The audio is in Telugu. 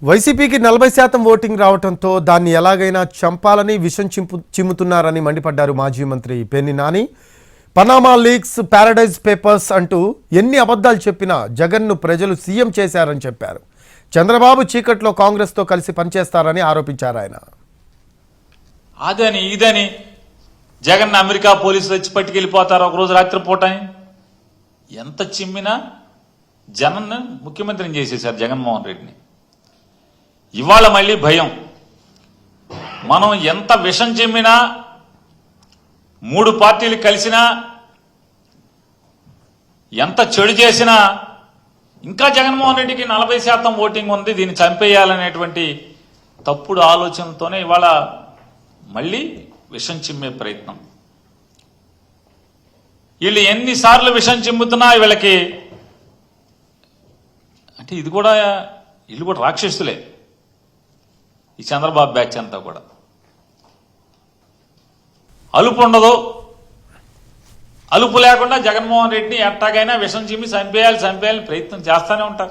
వైసీపీకి 40% ఓటింగ్ రావడంతో దాన్ని ఎలాగైనా చంపాలని విషం చిమ్ముతున్నారని మండిపడ్డారు మాజీ మంత్రి Perni Nani. Panama leaks, paradise papers అంటూ ఎన్ని అబద్ధాలు చెప్పినా జగన్ను ప్రజలు సీఎం చేశారని చెప్పారు. చంద్రబాబు చీకట్లో కాంగ్రెస్తో కలిసి పనిచేస్తారని ఆరోపించారు ఆయన. అదని ఇదని జగన్ అమెరికా పోలీసులు వచ్చి పట్టుకెళ్ళిపోతారు ఒకరోజు రాత్రిపూట. ఎంత చిమ్మినా జగన్ ముఖ్యమంత్రిని చేసేశారు జగన్మోహన్ రెడ్డిని. ఇవాళ మళ్ళీ భయం. మనం ఎంత విషం చిమ్మినా, 3 పార్టీలు కలిసినా, ఎంత చెడు చేసినా ఇంకా జగన్మోహన్ రెడ్డికి 40% ఓటింగ్ ఉంది, దీన్ని చంపేయాలనేటువంటి తప్పుడు ఆలోచనతోనే ఇవాళ మళ్ళీ విషం చిమ్మే ప్రయత్నం. వీళ్ళు ఎన్నిసార్లు విషం చిమ్ముతున్నా వీళ్ళకి అంటే వీళ్ళు కూడా రాక్షసులే. ఈ చంద్రబాబు బ్యాచ్ అంతా కూడా అలుపు ఉండదు. అలుపు లేకుండా జగన్మోహన్ రెడ్డిని ఎట్టాగైనా విషం చిమ్మి చంపేయాలని ప్రయత్నం చేస్తూనే ఉంటారు.